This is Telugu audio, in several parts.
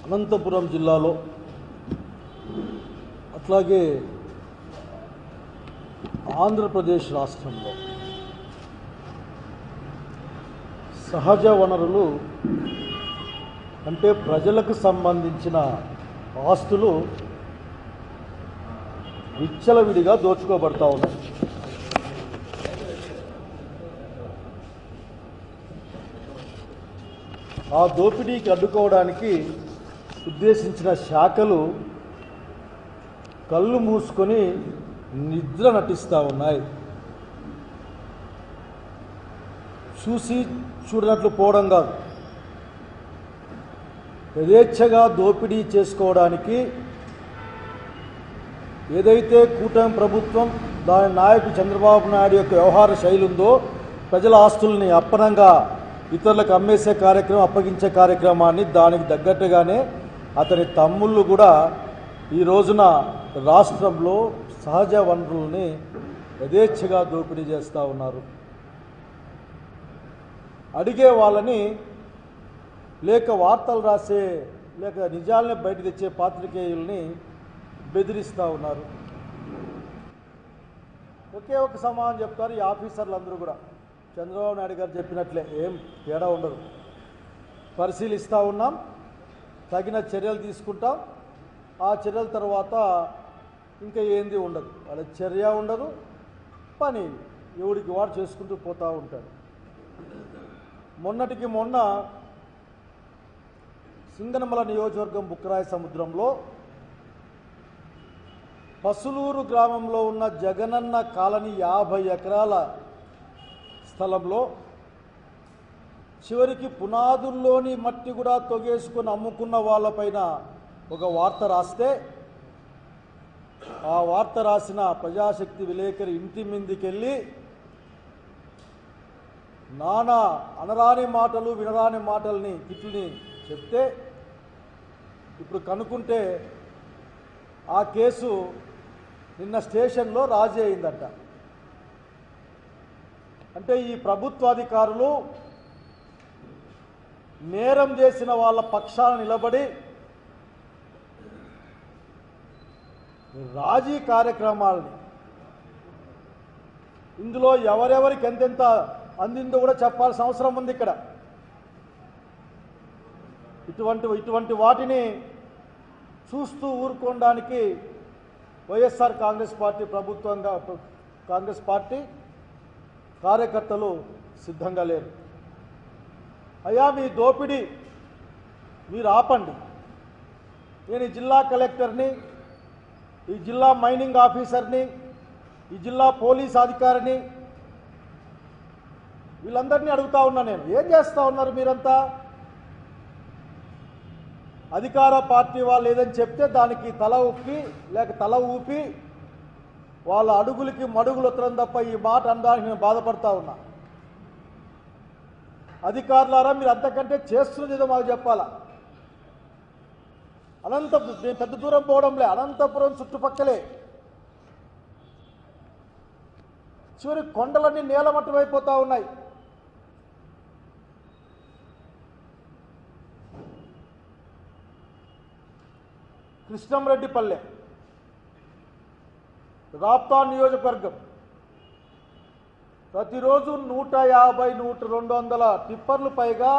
అనంతపురం జిల్లాలో అట్లాగే ఆంధ్రప్రదేశ్ రాష్ట్రంలో సహజ వనరులు అంటే ప్రజలకు సంబంధించిన ఆస్తులు విచ్చలవిడిగా దోచుకోబడతా ఉన్నాయి. ఆ దోపిడీకి అడ్డుకోవడానికి ఉద్దేశించిన శాఖలు కళ్ళు మూసుకొని నిద్ర నటిస్తూ ఉన్నాయి. చూసి చూడనట్లు పోవడం కాదు, యథేచ్ఛగా దోపిడీ చేసుకోవడానికి ఏదైతే కూటమి ప్రభుత్వం దాని నాయకుడు చంద్రబాబు నాయుడు యొక్క వ్యవహార శైలి ఉందో, ప్రజల ఆస్తుల్ని అప్పనంగా ఇతరులకు అమ్మేసే కార్యక్రమం, అప్పగించే కార్యక్రమాన్ని దానికి తగ్గట్టుగానే అతని తమ్ముళ్ళు కూడా ఈ రోజున రాష్ట్రంలో సహజ వనరుల్ని యథేచ్ఛగా దోపిడీ చేస్తూ ఉన్నారు. అడిగే వాళ్ళని లేక వార్తలు రాసే లేక నిజాలని బయట తెచ్చే పాత్రికేయుల్ని బెదిరిస్తూ ఉన్నారు. ఒకే ఒక సమాధానం చెప్తారు ఈ ఆఫీసర్లు అందరూ కూడా. చంద్రబాబు నాయుడు గారు చెప్పినట్లే, ఏం తేడా ఉండదు. పరిశీలిస్తూ ఉన్నాం, తగిన చర్యలు తీసుకుంటాం, ఆ చర్యల తర్వాత ఇంకా ఏంది ఉండదు. వాళ్ళ చర్య ఉండదు, పని ఎవడికి వాడు చేసుకుంటూ పోతూ ఉంటాడు. మొన్నటికి మొన్న సింగనమల నియోజకవర్గం బుక్కరాయ సముద్రంలో పసులూరు గ్రామంలో ఉన్న జగనన్న కాలనీ 50 ఎకరాల స్థలంలో చివరికి పునాదుల్లోని మట్టి కూడా తొగేసుకొని అమ్ముకున్న వాళ్ళపైన ఒక వార్త రాస్తే, ఆ వార్త రాసిన ప్రజాశక్తి విలేకరి ఇంటి మీదకెళ్ళి నానా అనరాని మాటలు వినరాని మాటల్ని తిట్లని చెప్తే, ఇప్పుడు కనుక్కుంటే ఆ కేసు నిన్న స్టేషన్లో రాజీ అయిందట. అంటే ఈ ప్రభుత్వాధికారులు నేరం చేసిన వాళ్ళ పక్షాన నిలబడి రాజీ కార్యక్రమాలని, ఇందులో ఎవరెవరికి ఎంతెంత అందిందో కూడా చెప్పాల్సిన అవసరం ఉంది. ఇక్కడ ఇటువంటి వాటిని చూస్తూ ఊరుకోవడానికి వైఎస్ఆర్ కాంగ్రెస్ పార్టీ ప్రభుత్వంగా కాంగ్రెస్ పార్టీ కార్యకర్తలు సిద్ధంగా లేరు. అయ్యా, మీ దోపిడీ మీరు ఆపండి. నేను ఈ జిల్లా కలెక్టర్ని, ఈ జిల్లా మైనింగ్ ఆఫీసర్ని, ఈ జిల్లా పోలీస్ అధికారిని, వీళ్ళందరినీ అడుగుతా ఉన్నా. నేను ఏం చేస్తూ ఉన్నారు మీరంతా? అధికార పార్టీ వాళ్ళు ఏదని చెప్తే దానికి తల ఊపి లేక తల ఊపి వాళ్ళ అడుగులకి మడుగులు ఉత్తరం తప్ప ఈ మాట అనడానికి నేను బాధపడతా ఉన్నా. అధికారులారా, మీరు అంతకంటే చేస్తున్నది ఏదో మాకు చెప్పాలా. నేను పెద్ద దూరం పోవడంలే, అనంతపురం చుట్టుపక్కలే చివరి కొండలన్నీ నేలమట్టమైపోతూ ఉన్నాయి. కృష్ణంరెడ్డిపల్లె, రాప్తా నియోజకవర్గం ప్రతిరోజు 150-200 టిప్పర్లు పైగా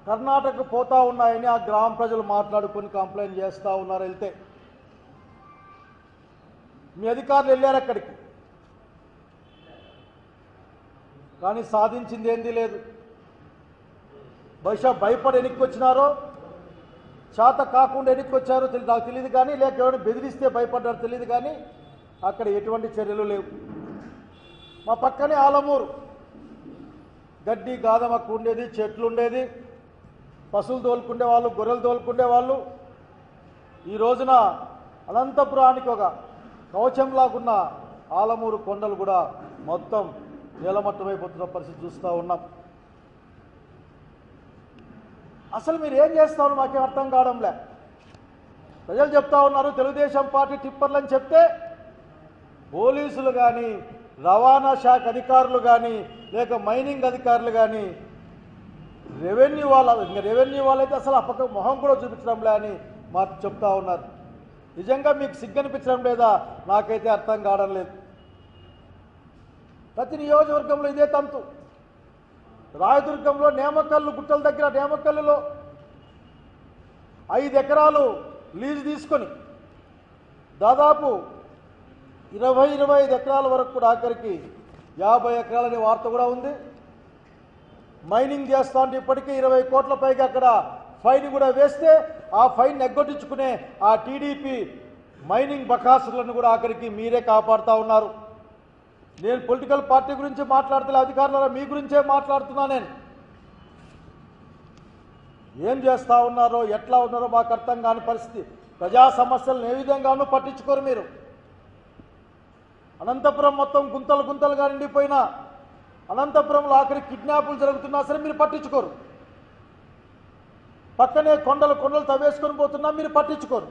కర్ణాటక పోతా ఉన్నాయని ఆ గ్రామ ప్రజలు మాట్లాడుకొని కంప్లైంట్ చేస్తూ ఉన్నారు. వెళ్తే మీ అధికారులు వెళ్ళారు అక్కడికి, కానీ సాధించింది ఏంది లేదు. బహుశా భయపడి వెనక్కి వచ్చినారో, చేత కాకుండా వెనక్కి వచ్చారో నాకు తెలియదు, కానీ లేక ఎవరైనా బెదిరిస్తే భయపడ్డారో తెలియదు, కానీ అక్కడ ఎటువంటి చర్యలు లేవు. మా పక్కనే ఆలమూరు, గడ్డి గాదమక్కు ఉండేది, చెట్లు ఉండేది, పశువులు తోలుకుండే వాళ్ళు, గొర్రెలు తోలుకుండే వాళ్ళు. ఈ రోజున అనంతపురానికి ఒక కవచంలాగున్న ఆలమూరు కొండలు కూడా మొత్తం నేలమట్టమైపోతున్న పరిస్థితి చూస్తూ ఉన్నాం. అసలు మీరు ఏం చేస్తారో మాకేం అర్థం కావడంలే. ప్రజలు చెప్తా ఉన్నారు తెలుగుదేశం పార్టీ టిప్పర్లని చెప్తే, పోలీసులు కానీ, రవాణా శాఖ అధికారులు కానీ, లేక మైనింగ్ అధికారులు కానీ రెవెన్యూ వాళ్ళైతే అసలు ఆ పక్క మొహం కూడా చూపించడంలే అని మాకు చెప్తా ఉన్నారు. నిజంగా మీకు సిగ్గనిపించడం లేదా? నాకైతే అర్థం కావడం లేదు. ప్రతి నియోజకవర్గంలో ఇదే తంతు. రాయదుర్గంలో నేమకల్లు గుట్టల దగ్గర నేమకల్లులో 5 ఎకరాలు లీజు తీసుకొని దాదాపు 20-25 ఎకరాల వరకు కూడా ఆఖరికి 50 ఎకరాలనే వార్త కూడా ఉంది. మైనింగ్ చేస్తా ఉంటే ఇప్పటికే 20 కోట్ల పైగా అక్కడ ఫైన్ కూడా వేస్తే ఆ ఫైన్ ఎగ్గొట్టించుకునే ఆ టీడీపీ మైనింగ్ బకాసులను కూడా ఆఖరికి మీరే కాపాడుతూ ఉన్నారు. నేను పొలిటికల్ పార్టీ గురించి మాట్లాడుతున్నా, అధికారుల మీ గురించే మాట్లాడుతున్నా. నేను ఏం చేస్తూ ఉన్నారో ఎట్లా ఉన్నారో మాకు అర్థం కాని పరిస్థితి. ప్రజా సమస్యలను ఏ విధంగానూ పట్టించుకోరు మీరు. అనంతపురం మొత్తం గుంతలు గుంతలుగా నిండిపోయినా, అనంతపురంలో ఆఖరి కిడ్నాపులు జరుగుతున్నా సరే మీరు పట్టించుకోరు. పక్కనే కొండలు కొండలు తవ్వేసుకొని పోతున్నా మీరు పట్టించుకోరు.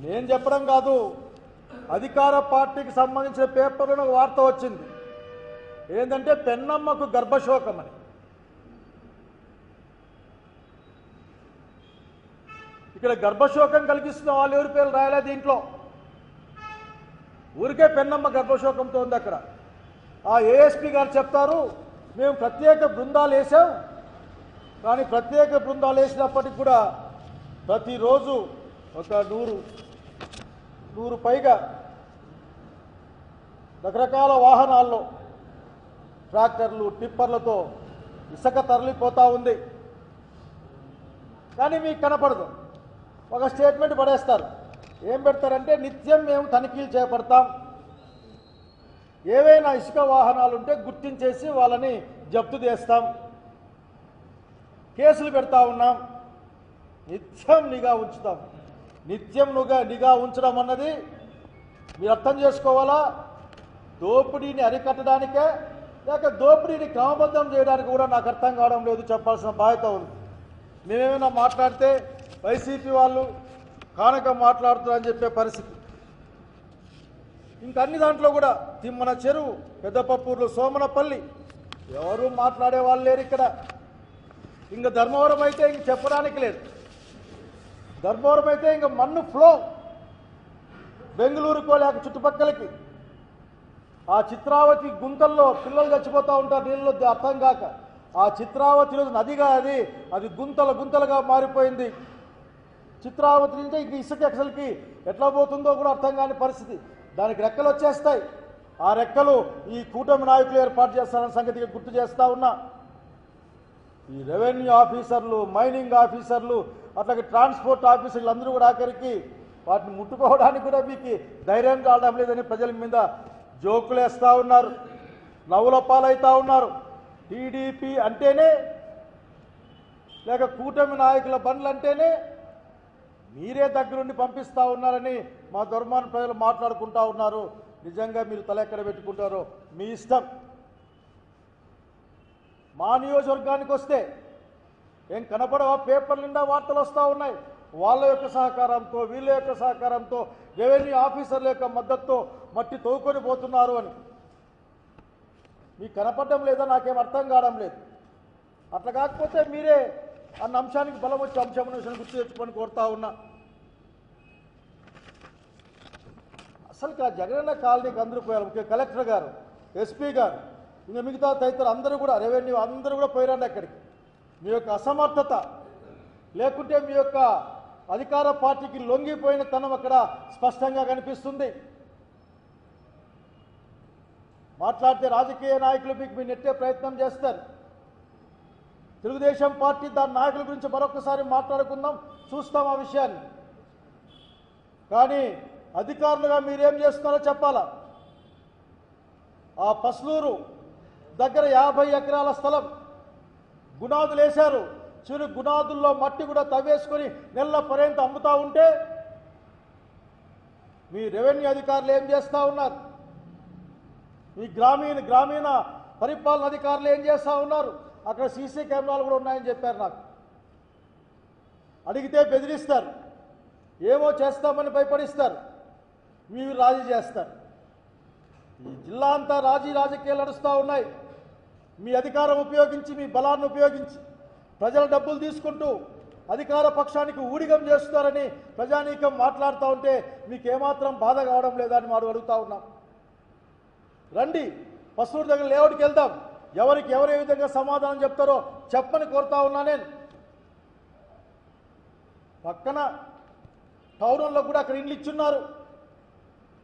నేను చెప్పడం కాదు, అధికార పార్టీకి సంబంధించిన పేపర్లో ఒక వార్త వచ్చింది. ఏంటంటే పెన్నమ్మకు గర్భశోకం అని. ఇక్కడ గర్భశోకం కలిగిస్తున్న వాళ్ళు ఎవరి పేర్లు రాయలే దీంట్లో. ఊరికే పెన్నమ్మ గర్భశోకంతో ఉంది అక్కడ. ఆ ఏఎస్పీ గారు చెప్తారు, మేము ప్రత్యేక బృందాలు వేసాం, కానీ ప్రత్యేక బృందాలు వేసినప్పటికి కూడా ప్రతిరోజు ఒక 100 పైగా రకరకాల వాహనాల్లో ట్రాక్టర్లు టిప్పర్లతో ఇసుక తరలిపోతూ ఉంది. కానీ మీకు కనపడదు. ఒక స్టేట్మెంట్ పడేస్తారు. ఏం పెడతారంటే నిత్యం మేము తనిఖీలు చేపడతాం, ఏవైనా ఇసుక వాహనాలు ఉంటే గుర్తించేసి వాళ్ళని జప్తు చేస్తాం, కేసులు పెడతా ఉన్నాం, నిత్యం నిఘా ఉంచుతాం. నిత్యం నిఘా ఉంచడం అన్నది మీరు అర్థం చేసుకోవాలా, దోపిడీని అరికట్టడానికే లేక దోపిడీని క్రమబద్ధం చేయడానికి కూడా నాకు అర్థం కావడం లేదు. చెప్పాల్సిన బాధ్యత ఉంది. నేనేమైనా మాట్లాడితే వైసీపీ వాళ్ళు కానక మాట్లాడుతున్నారని చెప్పే పరిస్థితి. ఇంకా అన్ని దాంట్లో కూడా తిమ్మన చెరువు, పెద్దపప్పూర్లు, సోమనపల్లి ఎవరు మాట్లాడే వాళ్ళు లేరు ఇక్కడ. ఇంకా ధర్మవరం అయితే ఇంక చెప్పడానికి లేదు. ధర్మవరం అయితే ఇంకా మన్ను ఫ్లో బెంగళూరుకో లేక చుట్టుపక్కలకి. ఆ చిత్రావతి గుంతల్లో పిల్లలు చచ్చిపోతూ ఉంటారు నీళ్ళలో అర్థం కాక. ఆ చిత్రావతి రోజు నదిగా అది గుంతలుగా మారిపోయింది. చిత్రావతి నుంచి ఇంక ఇసుక అసలుకి ఎట్లా పోతుందో కూడా అర్థం కాని పరిస్థితి. దానికి రెక్కలు వచ్చేస్తాయి. ఆ రెక్కలు ఈ కూటమి నాయకులు ఏర్పాటు చేస్తారన్న సంగతికి గుర్తు చేస్తూ ఉన్నా. ఈ రెవెన్యూ ఆఫీసర్లు, మైనింగ్ ఆఫీసర్లు, అట్లాగే ట్రాన్స్పోర్ట్ ఆఫీసర్లు అందరూ కూడా ఆఖరికి వాటిని ముట్టుకోవడానికి కూడా మీకు ధైర్యం కావడం లేదని ప్రజల మీద జోకులు వేస్తూ ఉన్నారు, నవ్వుల పాలవుతూ ఉన్నారు. టీడీపీ అంటేనే లేక కూటమి నాయకుల బండ్లు అంటేనే మీరే దగ్గరుండి పంపిస్తూ ఉన్నారని మా ధర్మాన ప్రజలు మాట్లాడుకుంటూ ఉన్నారు. నిజంగా మీరు తల ఎక్కడ పెట్టుకుంటారో మీ ఇష్టం. మా నియోజకవర్గానికి వస్తే ఏం కనపడవా? పేపర్ నిండా వార్తలు వస్తూ ఉన్నాయి. వాళ్ళ యొక్క సహకారంతో, వీళ్ళ యొక్క సహకారంతో, రెవెన్యూ ఆఫీసర్ల యొక్క మద్దతుతో మట్టి తోకొని పోతున్నారు అని మీకు కనపడడం లేదా? నాకేం అర్థం కావడం లేదు. అట్లా కాకపోతే మీరే అన్న అంశానికి బలం వచ్చే అంశం విషయాన్ని గుర్తు తెచ్చుకొని కోరుతా ఉన్నా. అసలు జగనన్న కాలనీకి అందరూ పోయారు. ముఖ్య కలెక్టర్ గారు, ఎస్పీ గారు, ఇంకా మిగతా తదితరులు అందరూ కూడా, రెవెన్యూ అందరూ కూడా పోయిరండి అక్కడికి. మీ యొక్క అసమర్థత లేకుంటే మీ యొక్క అధికార పార్టీకి లొంగిపోయిన తనం అక్కడ స్పష్టంగా కనిపిస్తుంది. మాట్లాడితే రాజకీయ నాయకులు మీకు మీరు నెట్టే ప్రయత్నం చేస్తారు. తెలుగుదేశం పార్టీ దాని నాయకుల గురించి మరొకసారి మాట్లాడుకుందాం, చూస్తాం ఆ విషయాన్ని. కానీ అధికారులుగా మీరేం చేస్తున్నారో చెప్పాలా. ఆ పస్లూరు దగ్గర 50 ఎకరాల స్థలం గుణాదులు వేశారు. చిరు గుణాదుల్లో మట్టి కూడా తవ్వేసుకొని నెల పర్యంతం అమ్ముతూ ఉంటే మీ రెవెన్యూ అధికారులు ఏం చేస్తూ ఉన్నారు? మీ గ్రామీణ పరిపాలన అధికారులు ఏం చేస్తూ ఉన్నారు? అక్కడ సీసీ కెమెరాలు కూడా ఉన్నాయని చెప్పారు. నాకు అడిగితే బెదిరిస్తారు, ఏమో చేస్తామని భయపడిస్తారు, మీరు రాజీ చేస్తారు. ఈ జిల్లా అంతా రాజకీయాలు నడుస్తూ ఉన్నాయి. మీ అధికారం ఉపయోగించి, మీ బలాన్ని ఉపయోగించి ప్రజల డబ్బులు తీసుకుంటూ అధికార పక్షానికి ఊడిగం చేస్తున్నారని ప్రజానీకం మాట్లాడుతూ ఉంటే మీకేమాత్రం బాధ కావడం లేదా అని మనం అడుగుతా ఉన్నాం. రండి, పసునూరు దగ్గర లేఅవుట్కి వెళ్దాం. ఎవరికి ఎవరు ఏ విధంగా సమాధానం చెప్తారో చెప్పని కోరుతా ఉన్నా. నేను పక్కన టౌన్లో కూడా అక్కడ ఇండ్లు ఇచ్చున్నారు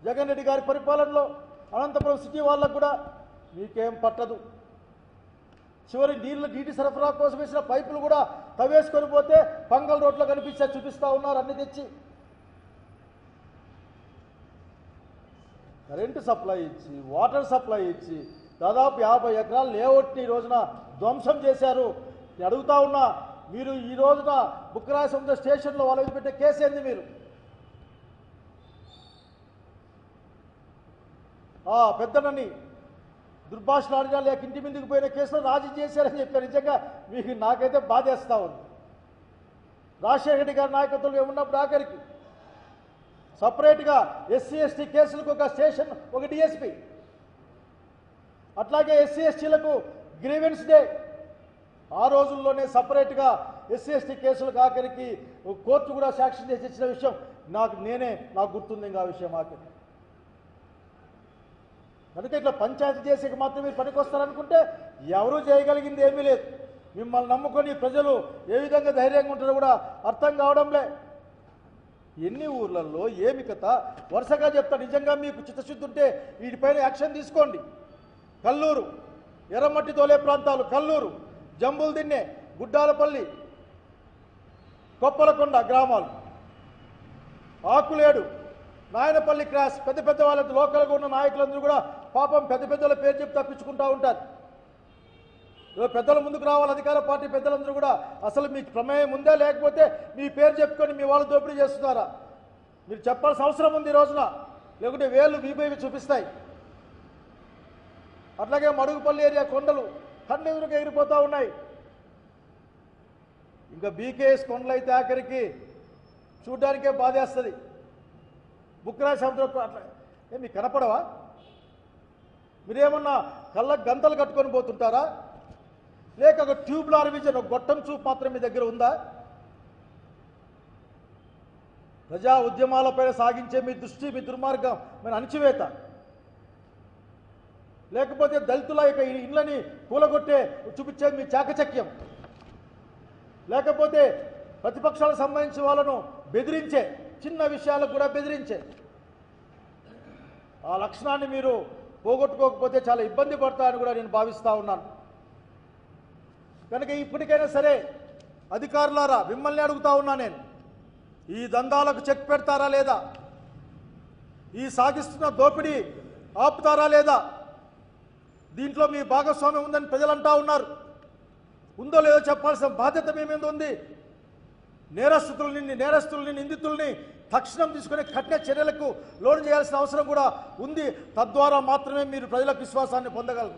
జగన్ రెడ్డి గారి పరిపాలనలో. అనంతపురం సిటీ వాళ్ళకు కూడా మీకేం పట్టదు. చివరి నీటి సరఫరా కోసం వేసిన పైపులు కూడా తవ్వేసుకొని పోతే పంగల్ రోడ్లో కనిపిస్తే చూపిస్తూ ఉన్నారు అన్ని తెచ్చి. కరెంటు సప్లై ఇచ్చి, వాటర్ సప్లై ఇచ్చి దాదాపు 50 ఎకరాల లేఅవుట్ని ఈ రోజున ధ్వంసం చేశారు. నేను అడుగుతా ఉన్నా, మీరు ఈ రోజున బుక్కరాయ సముద్ర స్టేషన్లో వాళ్ళ మీద పెట్టే కేసు ఏంది? మీరు పెద్దనని దుర్భాషలాడినా లేక ఇంటి మీదకి పోయిన కేసులో రాజీ చేశారని చెప్పారు. నిజంగా మీకు నాకైతే బాధేస్తూ ఉంది. రాజశేఖర రెడ్డి గారి నాయకత్వంలో ఉన్నప్పుడు ఆఖరికి సపరేట్గా ఎస్సీ ఎస్టీ కేసులకు ఒక స్టేషన్, ఒక డిఎస్పీ, అట్లాగే ఎస్సీ ఎస్టీలకు గ్రీవెన్స్ డే. ఆ రోజుల్లోనే సపరేట్గా ఎస్సీ ఎస్టీ కేసులకు ఆఖరికి కోర్టు కూడా సాక్ష్యం చేసి ఇచ్చిన విషయం నాకు గుర్తుంది. ఇంకా ఆ విషయం ఆఖరి కనుక ఇట్లా పంచాయతీ చేసేకి మాత్రం మీరు పనికొస్తారనుకుంటే ఎవరూ చేయగలిగింది ఏమీ లేదు. మిమ్మల్ని నమ్ముకొని ప్రజలు ఏ విధంగా ధైర్యంగా ఉంటారో కూడా అర్థం కావడంలే. ఎన్ని ఊర్లలో ఏమి కథ వరుసగా చెప్తా. నిజంగా మీకు చిత్తశుద్ధి ఉంటే వీటిపైన యాక్షన్ తీసుకోండి. కల్లూరు, ఎర్రమట్టి తోలే ప్రాంతాలు, కల్లూరు, జంబుల్దిన్నె, గుడ్డాలపల్లి, కొప్పలకొండ గ్రామాలు, ఆకులేడు, నాయనపల్లి క్రాస్, పెద్ద పెద్ద వాళ్ళ లోకల్గా ఉన్న నాయకులందరూ కూడా పాపం పెద్ద పెద్దల పేరు చెప్పి తప్పించుకుంటూ ఉంటారు. పెద్దల ముందుకు రావాలి. అధికార పార్టీ పెద్దలందరూ కూడా అసలు మీకు ప్రమేయం ఉందా, లేకపోతే మీ పేరు చెప్పుకొని మీ వాళ్ళు దోపిడీ చేస్తున్నారా? మీరు చెప్పాల్సిన అవసరం ఉంది ఈ రోజున, లేకుంటే వేళ్ళు మీపై చూపిస్తాయి. అట్లాగే మడుగుపల్లి ఏరియా కొండలు కన్నెదురుగా ఎగిరిపోతూ ఉన్నాయి. ఇంకా బీకేఎస్ కొండలు అయితే ఆఖరికి చూడ్డానికే బాధేస్తుంది. బుక్కరాయ సముద్రం అట్లా మీకు కనపడవా? మీరేమన్నా కళ్ళకు గంతలు కట్టుకొని పోతుంటారా? లేక ఒక ట్యూబ్లార్ విజన్, ఒక గొట్టం చూపు మాత్రం మీ దగ్గర ఉందా? ప్రజా ఉద్యమాలపై సాగించే మీ దృష్టి, మీ దుర్మార్గం, మన అణచివేత, లేకపోతే దళితుల యొక్క ఇళ్ళని కూలగొట్టే చూపించే మీ చాకచక్యం, లేకపోతే ప్రతిపక్షాలకు సంబంధించిన వాళ్ళను బెదిరించే, చిన్న విషయాలకు కూడా బెదిరించే ఆ లక్షణాన్ని మీరు పోగొట్టుకోకపోతే చాలా ఇబ్బంది పడతారని కూడా నేను భావిస్తూ ఉన్నాను. కనుక ఇప్పటికైనా సరే అధికారులారా, మిమ్మల్ని అడుగుతా ఉన్నా నేను, ఈ దందాలకు చెక్ పెడతారా లేదా? ఈ సాగిస్తున్న దోపిడీ ఆపుతారా లేదా? దీంట్లో మీ భాగస్వామ్యం ఉందని ప్రజలు అంటా ఉన్నారు. ఉందో లేదో చెప్పాల్సిన బాధ్యత మీ మీద ఉంది. నేరస్తుల్ని, నిందితుల్ని తక్షణం తీసుకునే కఠిన చర్యలకు లోను చేయాల్సిన అవసరం కూడా ఉంది. తద్వారా మాత్రమే మీరు ప్రజలకు విశ్వాసాన్ని పొందగలరు.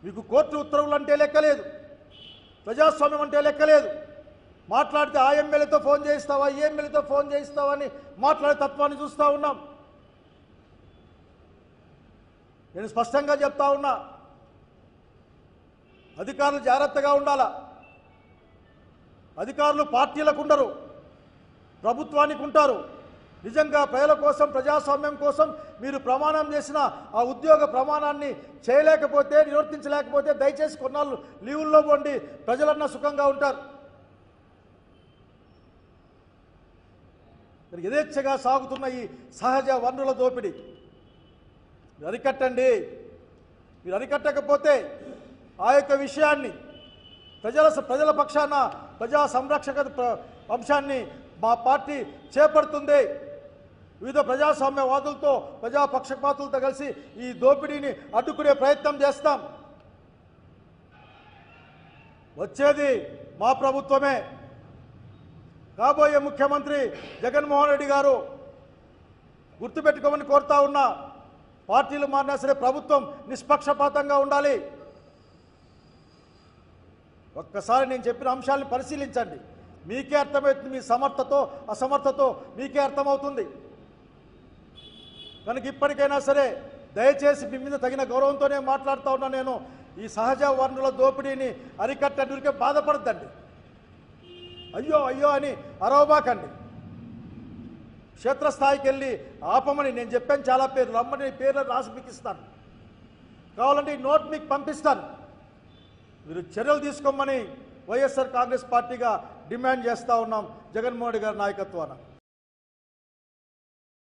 మీకు కోర్టు ఉత్తర్వులు అంటే లెక్కలేదు, ప్రజాస్వామ్యం అంటే లెక్కలేదు. మాట్లాడితే ఆ ఎమ్మెల్యేతో ఫోన్ చేయిస్తావా, ఈ ఎమ్మెల్యేతో ఫోన్ చేయిస్తావా అని మాట్లాడే తత్వాన్ని చూస్తూ ఉన్నాం. నేను స్పష్టంగా చెప్తా ఉన్నా, అధికారులు జాగ్రత్తగా ఉండాలా. అధికారులు పార్టీలకు ఉండరు, ప్రభుత్వానికి ఉంటారు. నిజంగా ప్రజల కోసం, ప్రజాస్వామ్యం కోసం మీరు ప్రమాణం చేసిన ఆ ఉద్యోగ ప్రమాణాన్ని చేయలేకపోతే, నిర్వర్తించలేకపోతే దయచేసి కొన్నాళ్ళు లీవుల్లో పోండి, ప్రజలన్నా సుఖంగా ఉంటారు. యథేచ్ఛగా సాగుతున్న ఈ సహజ వనరుల దోపిడీ అరికట్టండి. మీరు అరికట్టకపోతే ఆ యొక్క విషయాన్ని ప్రజల పక్షాన ప్రజా సంరక్షక అంశాన్ని మా పార్టీ చేపడుతుంది. వివిధ ప్రజాస్వామ్యవాదులతో, ప్రజాపక్షపాతులతో కలిసి ఈ దోపిడీని అడ్డుకునే ప్రయత్నం చేస్తాం. వచ్చేది మా ప్రభుత్వమే. కాబోయే ముఖ్యమంత్రి జగన్మోహన్ రెడ్డి గారు గుర్తుపెట్టుకోమని కోరుతా ఉన్నా, పార్టీలు మారినా సరే ప్రభుత్వం నిష్పక్షపాతంగా ఉండాలి. ఒక్కసారి నేను చెప్పిన అంశాలను పరిశీలించండి, మీకే అర్థమవుతుంది. మీ సమర్థతో అసమర్థతో మీకే అర్థమవుతుంది. కనుక ఇప్పటికైనా సరే దయచేసి మీ మీద తగిన గౌరవంతోనే మాట్లాడుతూ ఉన్నా. నేను ఈ సహజ వనరుల దోపిడీని అరికట్టడానికి బాధపడద్దండి. అయ్యో అయ్యో అని అరవబాకండి. క్షేత్రస్థాయికి వెళ్ళి ఆపమని నేను చెప్పాను. చాలా పేర్లు రమ్మని పేర్లు రాసి మీకు ఇస్తాను. కావాలంటే ఈ నోట్ మీకు పంపిస్తాను. మీరు చర్యలు తీసుకోమని వైఎస్ఆర్ కాంగ్రెస్ పార్టీగా డిమాండ్ చేస్తూ ఉన్నాం జగన్మోహన్ రెడ్డి గారి నాయకత్వాన.